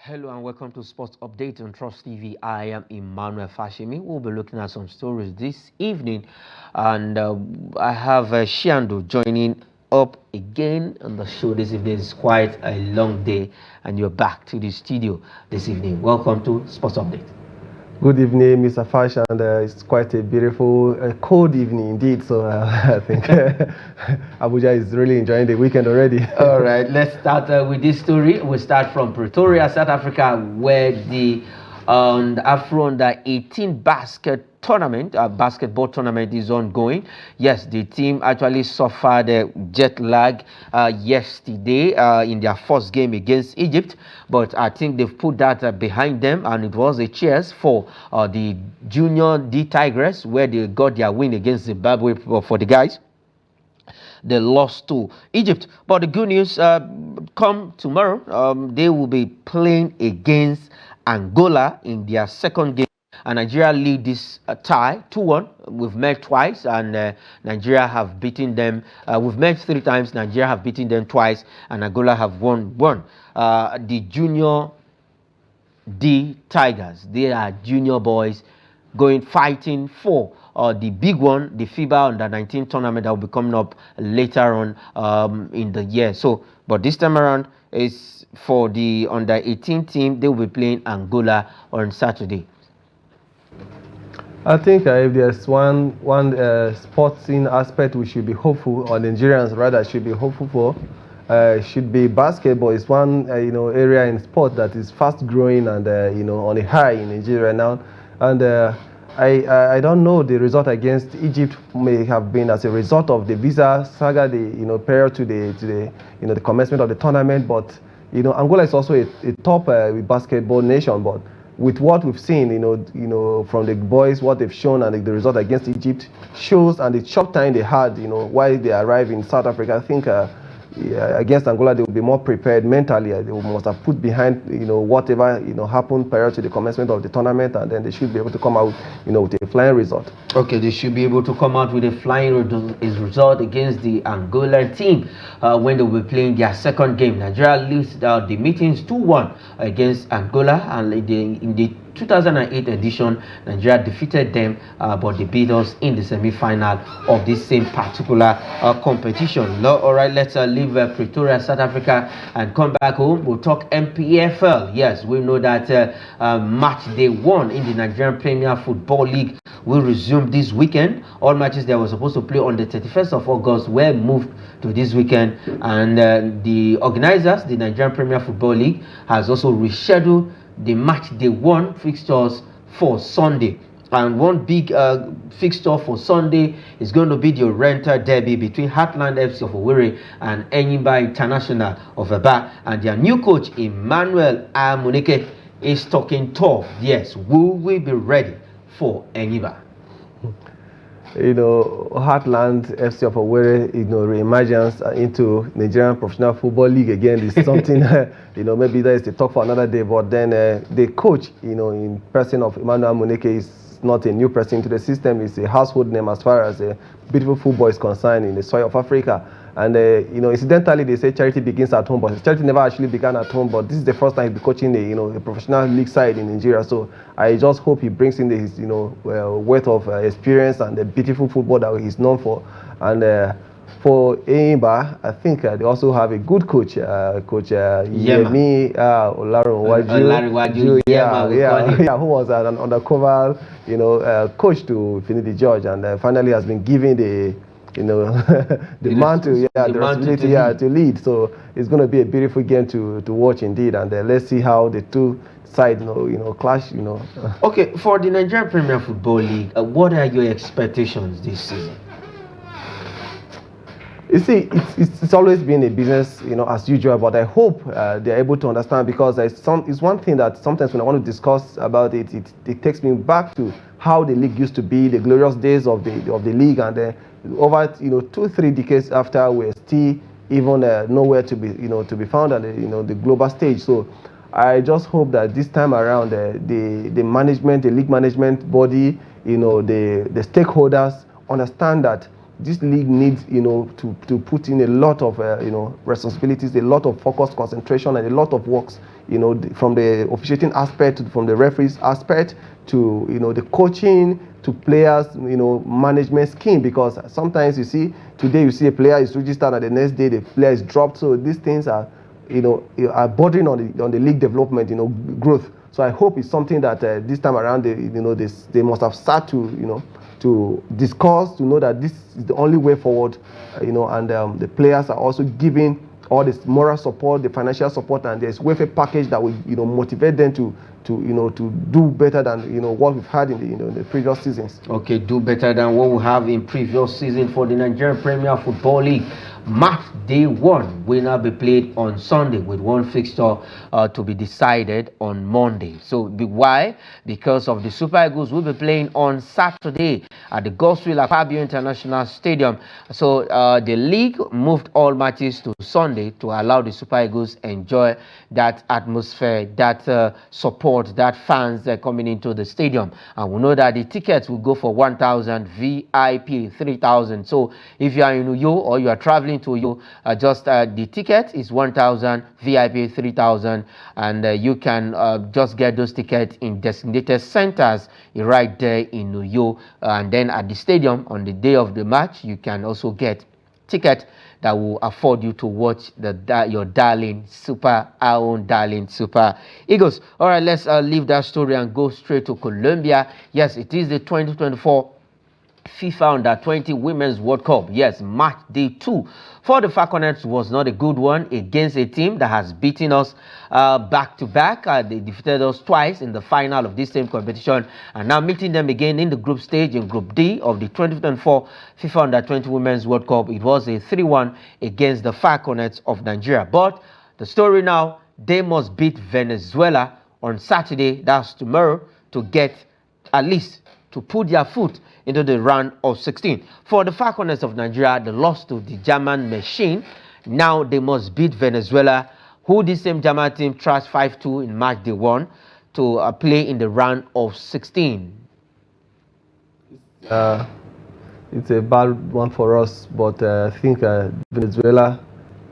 Hello and welcome to Sports Update on Trust TV. I am Emmanuel Fashimi. We'll be looking at some stories this evening, and I have Shiando joining up again on the show this evening. It's quite a long day, and you're back to the studio this evening. Welcome to Sports Update. Good evening, Mr. Fash, and it's quite a beautiful, cold evening indeed. So I think Abuja is really enjoying the weekend already. All right, let's start with this story. We'll start from Pretoria, South Africa, where the Afro Under 18 basketball tournament is ongoing. Yes, the team actually suffered a jet lag yesterday in their first game against Egypt, but I think they've put that behind them, and it was a cheers for the Junior D Tigers, where they got their win against Zimbabwe for the guys. They lost to Egypt, but the good news come tomorrow. They will be playing against Angola in their second game, and Nigeria lead this tie 2-1. We've met twice, and Nigeria have beaten them. We've met 3 times. Nigeria have beaten them twice, and Angola have won 1. The Junior D Tigers, they are junior boys fighting for the big one, the FIBA Under-19 tournament that will be coming up later on in the year. So, but this time around is for the Under-18 team. They will be playing Angola on Saturday. I think if there's one sporting aspect we should be hopeful, or Nigerians rather should be hopeful for, should be basketball. It's one area in sport that is fast growing and on a high in Nigeria now. And I don't know, the result against Egypt may have been as a result of the visa saga, prior to the commencement of the tournament. But Angola is also a top basketball nation. But with what we've seen, from the boys, what they've shown, and the result against Egypt shows, and the short time they had, while they arrived in South Africa, I think against Angola they will be more prepared mentally. They must have put behind whatever happened prior to the commencement of the tournament, and then they should be able to come out with a flying result. Okay, they should be able to come out with a flying result against the Angolan team when they will be playing their second game. Nigeria leads the meetings 2-1 against Angola, and in the 2008 edition, Nigeria defeated them, but they beat us in the semi-final of this same particular competition. All right, let's leave Pretoria, South Africa, and come back home. We'll talk MPFL. Yes, we know that match day 1 in the Nigerian Premier Football League will resume this weekend. All matches that were supposed to play on the 31st of August were moved to this weekend, and the organizers, the Nigerian Premier Football League, has also rescheduled the match day 1 fixtures for Sunday. And one big fixture for Sunday is going to be the Oriental Derby between Heartland FC of Owerri and Enyimba International of Aba. And their new coach, Emmanuel Amuneke, is talking tough. Yes, will we be ready for Enyimba? Heartland FC of Owerri, re-emergence into Nigerian Professional Football League again is something, maybe that is the talk for another day. But then the coach, in person of Emmanuel Amuneke, is not a new person into the system. It's a household name as far as beautiful football is concerned in the soil of Africa. And incidentally, they say charity begins at home, but charity never actually began at home. But this is the first time he'll be coaching a professional league side in Nigeria. So I just hope he brings in his wealth of experience and the beautiful football that he's known for. And for Enyimba, I think they also have a good coach, Coach Yemi Olarinwaju, who was an undercover coach to Finidi George, and finally has been given the responsibility to lead. So it's going to be a beautiful game to watch indeed, and let's see how the two sides clash. Okay, for the Nigerian Premier Football League, what are your expectations this season? You see, it's always been a business, as usual. But I hope they're able to understand, because it's one thing that sometimes when I want to discuss about it, it takes me back to how the league used to be, the glorious days of the league, and over 2-3 decades after, we're still even nowhere to be found on the global stage. So I just hope that this time around the management, the league management body, the stakeholders understand that this league needs, to put in a lot of, responsibilities, a lot of focus, concentration, and a lot of works from the officiating aspect, from the referees aspect, to the coaching, to players, management scheme. Because sometimes you see, today you see a player is registered and the next day the player is dropped. So these things are are bordering on the league development, growth. So I hope it's something that this time around they must have started to discuss, to know that this is the only way forward, and the players are also giving all this moral support, the financial support, and there's welfare package that will motivate them to do better than what we've had in the previous seasons. Okay, do better than what we have in previous season for the Nigerian Premier Football League. Match day 1 will now be played on Sunday, with one fixture to be decided on Monday. So why? Because of the Super Eagles will be playing on Saturday at the Godswill FIBA International Stadium. So the league moved all matches to Sunday to allow the Super Eagles enjoy that atmosphere, that support, that fans coming into the stadium. And we know that the tickets will go for 1,000, VIP 3,000. So if you are in Uyo or you are traveling to you, just the ticket is 1,000, VIP 3,000, and you can just get those tickets in designated centers right there in Uyo. And then at the stadium on the day of the match, you can also get ticket that will afford you to watch your darling our own darling Super Eagles. All right, let's leave that story and go straight to Colombia. Yes, it is the 2024 FIFA Under-20 Women's World Cup. Yes, match day 2 for the Falconets was not a good one against a team that has beaten us back-to-back. They defeated us twice in the final of this same competition, and now meeting them again in the group stage, in Group D of the 2024 FIFA Under-20 Women's World Cup. It was a 3-1 against the Falconets of Nigeria. But the story now, they must beat Venezuela on Saturday, that's tomorrow, to get at least to put their foot into the round of 16. For the Falconets of Nigeria, they lost to the German machine. Now they must beat Venezuela, who the same German team trashed 5-2 in match day 1, to play in the round of 16. It's a bad one for us, but I think Venezuela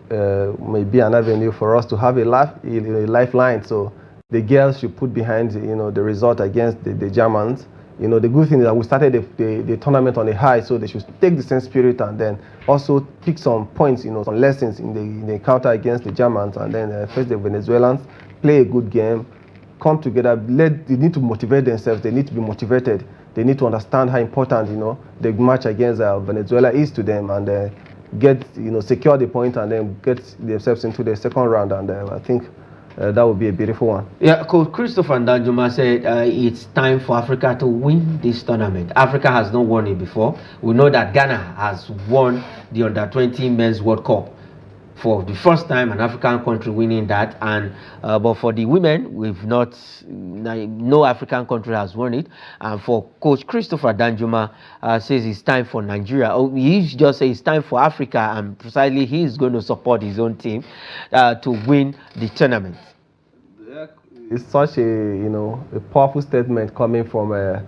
may be an avenue for us to have a lifeline. So the girls should put behind the result against the Germans. The good thing is that we started the tournament on a high, so they should take the same spirit and then also pick some points, some lessons in the encounter against the Germans, and then face the Venezuelans, play a good game, come together. They need to motivate themselves. They need to be motivated. They need to understand how important the match against Venezuela is to them, and get secure the point and then get themselves into the second round. And I think that would be a beautiful one. Yeah, Coach Christopher Ndanjuma said it's time for Africa to win this tournament. Africa has not won it before. We know that Ghana has won the Under-20 Men's World Cup for the first time, an African country winning that. And but for the women, we've not. No African country has won it. And for Coach Christopher Danjuma says it's time for Nigeria. Oh, he just says it's time for Africa, and precisely he is going to support his own team to win the tournament. It's such a powerful statement coming from a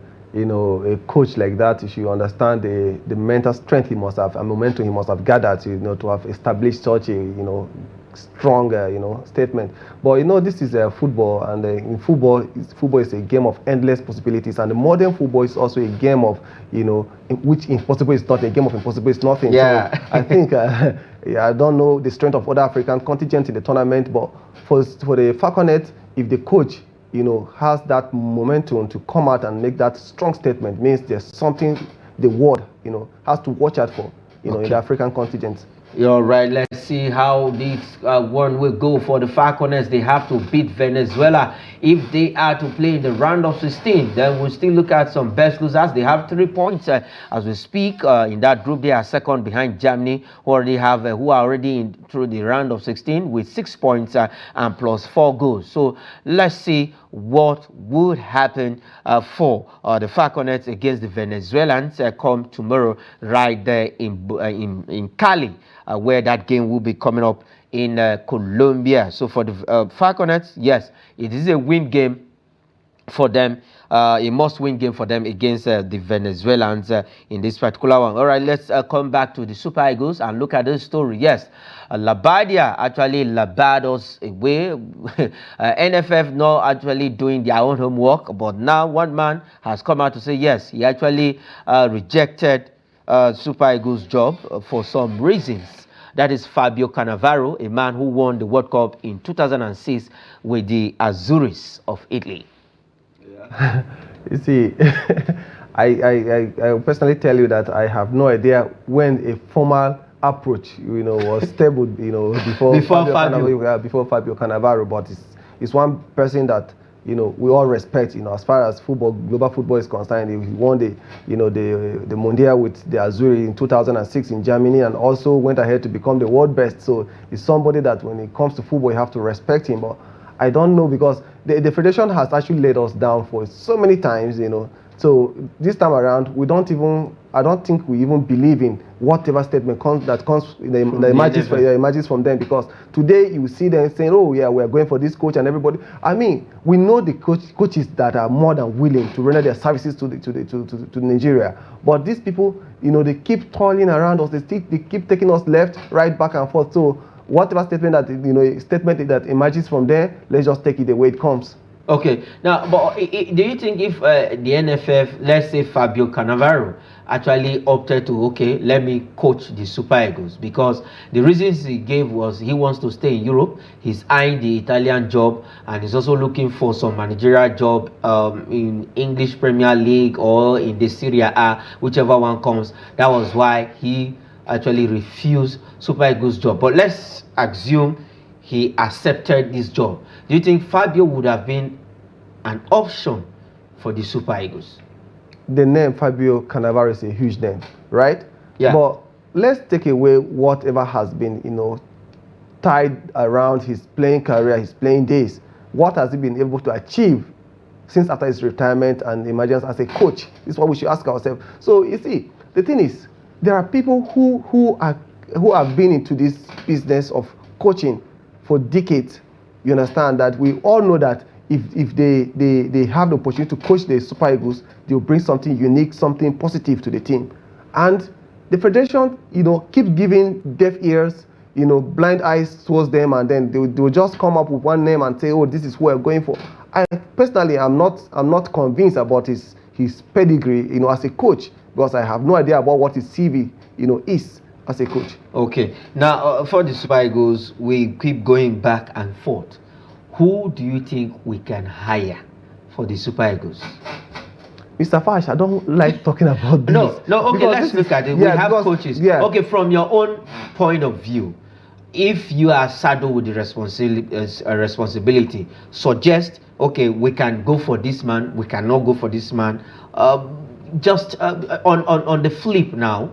coach like that. You should understand the mental strength he must have, and momentum he must have gathered to have established such a strong statement. But this is football, and in football is a game of endless possibilities, and the modern football is also a game of in which impossible is not a game of impossible is nothing. Yeah. So I think I don't know the strength of other African contingents in the tournament, but for the Falconets, if the coach has that momentum to come out and make that strong statement, means there's something the world has to watch out for in the African contingent. All right, let's see how this one will go for the Falconets. They have to beat Venezuela if they are to play in the round of 16. Then we'll still look at some best losers. They have 3 points as we speak. In that group, they are second behind Germany, who are already through the round of 16 with 6 points and plus 4 goals. So let's see what would happen for the Falconets against the Venezuelans come tomorrow right there in Cali, where that game will be coming up in Colombia. So for the Falconets, yes, it is a win game for them, a must-win game for them against the Venezuelans in this particular one. All right, let's come back to the Super Eagles and look at this story. Yes, Labadia actually labared us away. NFF not actually doing their own homework, but now one man has come out to say yes, he actually rejected Super Eagles' job for some reasons. That is Fabio Cannavaro, a man who won the World Cup in 2006 with the Azuris of Italy. You see, I personally tell you that I have no idea when a formal approach, was stable, before Fabio Cannavaro, but it's one person that, we all respect, as far as global football is concerned. He won the Mondial with the Azzurri in 2006 in Germany, and also went ahead to become the world best. So it's somebody that when it comes to football, you have to respect him. But I don't know, because the federation has actually let us down for so many times, So this time around, I don't think we even believe in whatever statement emerges from them, because today you see them saying, oh yeah, we are going for this coach and everybody. I mean, we know the coaches that are more than willing to render their services to Nigeria. But these people, they keep toiling around us. They keep taking us left, right, back and forth. So whatever statement that emerges from there, let's just take it the way it comes. Okay, now, but do you think if the NFF, let's say Fabio Cannavaro, actually opted to, okay, let me coach the Super Eagles, because the reasons he gave was he wants to stay in Europe, he's eyeing the Italian job, and he's also looking for some managerial job in English Premier League or in the Serie A, whichever one comes. That was why he actually refused Super Eagles job. But let's assume he accepted this job. Do you think Fabio would have been an option for the Super Eagles? The name Fabio Cannavaro is a huge name, right? Yeah. But let's take away whatever has been, tied around his playing career, his playing days. What has he been able to achieve since after his retirement and emergence as a coach? This is what we should ask ourselves. So you see, the thing is, there are people who have been into this business of coaching for decades. You understand that we all know that if they have the opportunity to coach the Super Eagles, they'll bring something unique, something positive to the team. And the federation, keeps giving deaf ears, blind eyes towards them, and then they'll just come up with one name and say, oh, this is who I'm going for. I personally, I'm not convinced about his pedigree, as a coach, because I have no idea about what his CV, is as a coach. Okay, now for the Super Eagles, we keep going back and forth. Who do you think we can hire for the Super Eagles? Mr. Fash, I don't like talking about this. No, okay, let's look at it. We have coaches. Yeah. Okay, from your own point of view, if you are saddled with the responsibility, suggest, okay, we can go for this man, we cannot go for this man. Just on the flip now.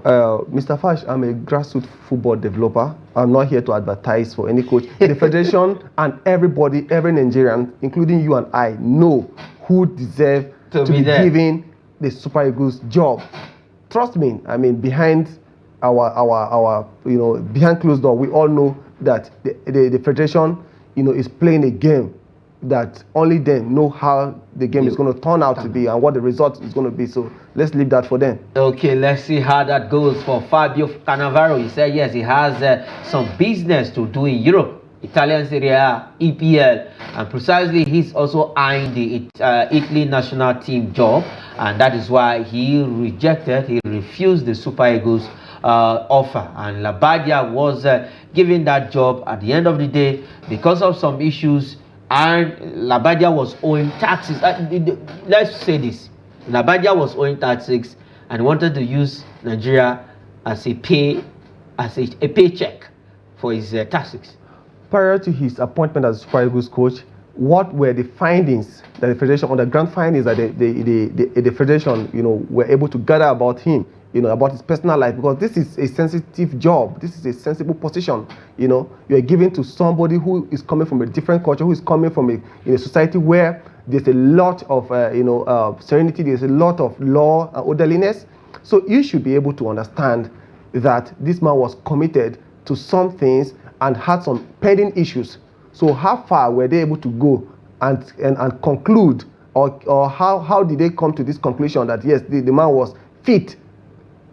Mr. Fash, I'm a grassroots football developer. I'm not here to advertise for any coach. The federation and everybody, every Nigerian, including you and I, know who deserve to be given the Super Eagles job. Trust me. I mean, behind our behind closed door, we all know that the federation, is playing a game that only them know how the game is going to turn out to be and what the result is going to be. So let's leave that for them. Okay, let's see how that goes for Fabio Cannavaro. He said yes, he has some business to do in Europe, Italian Serie A, EPL, and precisely he's also eyeing the Italy national team job, and that is why he refused the Super Eagles offer, and Labadia was given that job at the end of the day because of some issues. And Labadia was owing taxes. Let's say this: Labadia was owing taxes and wanted to use Nigeria as a paycheck for his taxes. Prior to his appointment as Super Eagles coach, what were the findings that the federation, underground findings that the federation, were able to gather about him? About his personal life, because this is a sensitive job. This is a sensible position. You are given to somebody who is coming from a different culture, who is coming from a society where there's a lot of serenity, there's a lot of law and orderliness. So you should be able to understand that this man was committed to some things and had some pending issues. So how far were they able to go and conclude or how did they come to this conclusion that yes, the man was fit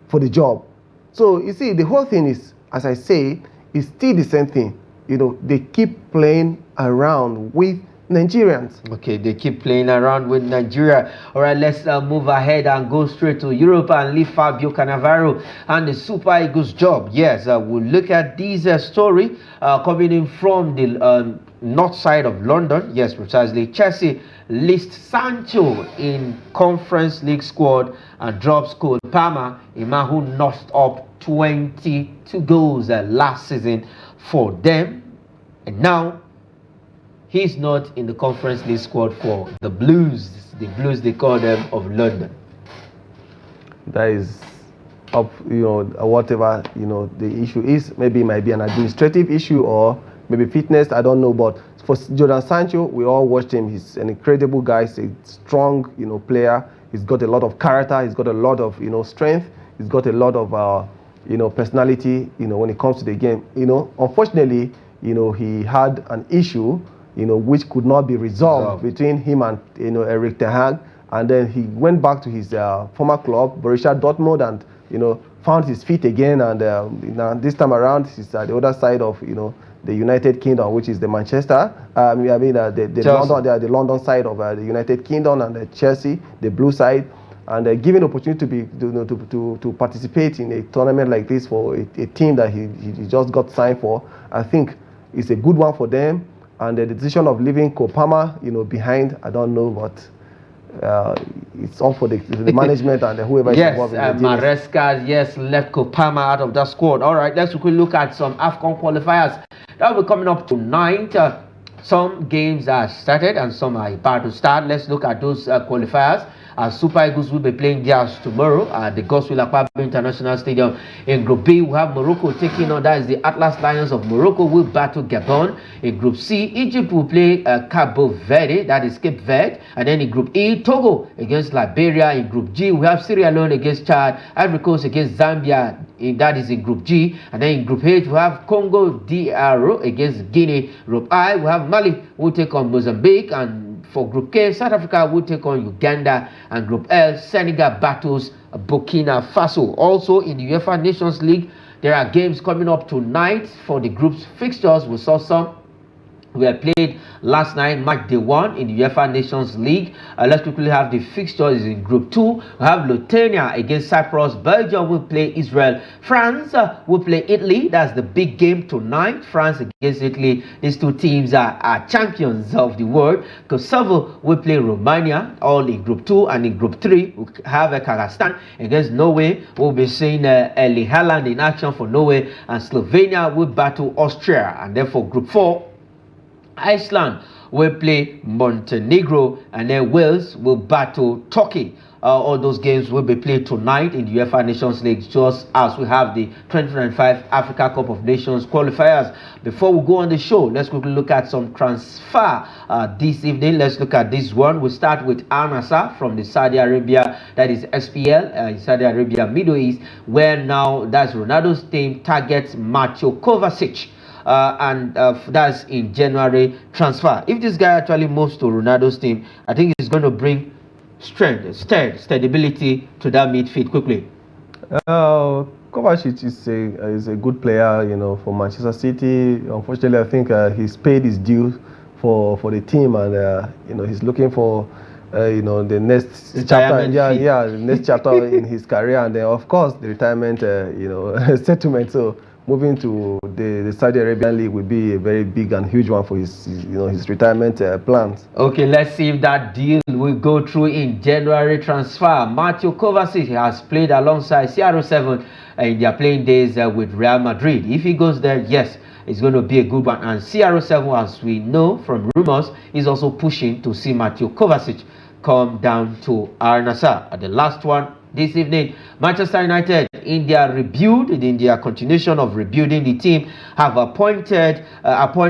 for the job? So you see, the whole thing is, as I say, is still the same thing. You know, they keep playing around with Nigerians. Okay, they keep playing around with Nigeria. All right, let's move ahead and go straight to Europe and leave Fabio Cannavaro and the Super Eagles job. Yes, we'll look at this story coming in from the north side of London. Yes, precisely. Chelsea lists Sancho in Conference League squad and drops Cole Palmer, a man who notched up 22 goals last season for them. And now he's not in the Conference League squad for the Blues. The Blues, they call them, of London. That is up, you know, whatever, you know, the issue is. Maybe it might be an administrative issue or maybe fitness, I don't know. But for Jadon Sancho, we all watched him. He's an incredible guy. He's a strong, you know, player. He's got a lot of character. He's got a lot of, you know, strength. He's got a lot of, you know, personality, you know, when it comes to the game. You know, unfortunately, you know, he had an issue, you know, which could not be resolved between him and, you know, Erik ten Hag. And then he went back to his former club, Borussia Dortmund, and, you know, found his feet again. And now this time around, he's at the other side of, you know, the United Kingdom, which is the Manchester. The London side of the United Kingdom, and the Chelsea, the blue side. And given opportunity to participate in a tournament like this for a team that he just got signed for, I think it's a good one for them. And the decision of leaving Cole Palmer, you know, behind, I don't know, but it's all for the management and whoever is involved in the Maresca, yes, left Cole Palmer out of that squad. All right, let's quickly look at some AFCON qualifiers that will be coming up tonight. Some games are started and some are about to start. Let's look at those qualifiers. Super Eagles will be playing theirs tomorrow at the Godswill Akpabio International Stadium. In Group B, we have Morocco taking on, that is the Atlas Lions of Morocco, will battle Gabon. In Group C, Egypt will play Cabo Verde, that is Cape Verde. And then in Group E, Togo against Liberia. In Group G, we have Sierra Leone against Chad, Ivory Coast against Zambia, that is in Group G. And then in Group H, we have Congo DR against Guinea. Group I, we have Mali will take on Mozambique, and for Group K, South Africa will take on Uganda, and Group L, Senegal battles Burkina Faso. Also in the UEFA Nations League, there are games coming up tonight for the group's fixtures. We saw some were played last night, match day 1 in the UEFA Nations League. Let's quickly have the fixtures in Group 2. We have Lithuania against Cyprus. Belgium will play Israel. France will play Italy. That's the big game tonight. France against Italy. These two teams are champions of the world. Kosovo will play Romania, all in Group 2. And in Group 3, we have Kazakhstan against Norway. We'll be seeing Erling Haaland in action for Norway. And Slovenia will battle Austria. And then for Group 4, Iceland will play Montenegro, and then Wales will battle Turkey. All those games will be played tonight in the UEFA Nations League, just as we have the 2025 Africa Cup of Nations qualifiers. Before we go on the show, let's quickly look at some transfer this evening. Let's look at this one. We'll start with Al Nassr from the Saudi Arabia, that is SPL, in Saudi Arabia, Middle East, where now that's Ronaldo's team targets Mateo Kovacic. That's in January transfer. If this guy actually moves to Ronaldo's team, I think it's going to bring strength, stability to that midfield quickly. Kovacic is a good player, you know, for Manchester City. Unfortunately, I think he's paid his due for the team, and you know, he's looking for you know, the next chapter. The next chapter in his career, and then of course the retirement, you know, settlement. So moving to the Saudi Arabian League would be a very big and huge one for his you know, his retirement plans. Okay, let's see if that deal will go through in January transfer. Mateo Kovacic has played alongside CR7 in their playing days with Real Madrid. If he goes there, yes, it's going to be a good one. And CR7, as we know from rumors, is also pushing to see Mateo Kovacic come down to Al Nassr. And the last one this evening, Manchester United, in their continuation of rebuilding the team, have appoint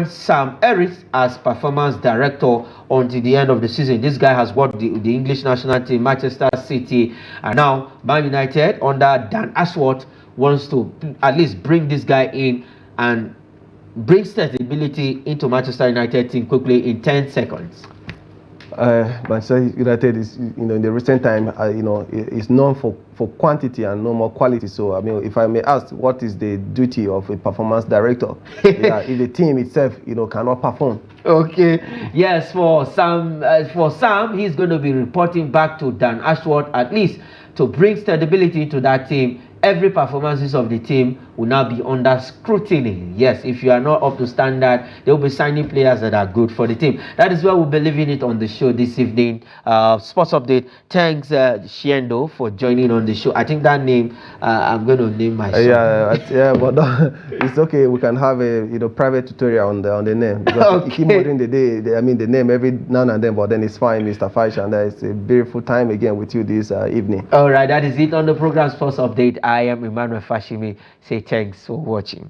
Sam Harris as performance director until the end of the season. This guy has worked the English national team, Manchester City, and now Man United under Dan Ashworth wants to at least bring this guy in and bring stability into Manchester United team quickly in 10 seconds. Manchester United is, in the recent time, is known for quantity and no more quality. So, I mean, if I may ask, what is the duty of a performance director? Yeah, if the team itself, cannot perform. Okay. Yes, for Sam, he's going to be reporting back to Dan Ashworth at least to bring stability to that team. Every performances of the team will now be under scrutiny. Yes, if you are not up to standard, they will be signing players that are good for the team. That is why we'll be leaving it on the show this evening. Sports update. Thanks, Shiendo, for joining on the show. I think that name I'm going to name my son. Yeah, but it's okay. We can have a private tutorial on the name, because Okay. you keep holding the name every now and then. But then it's fine, Mr. Faish, and it's a beautiful time again with you this evening. All right, that is it on the program Sports Update. I am Emmanuel Fashimi. Say thanks for watching.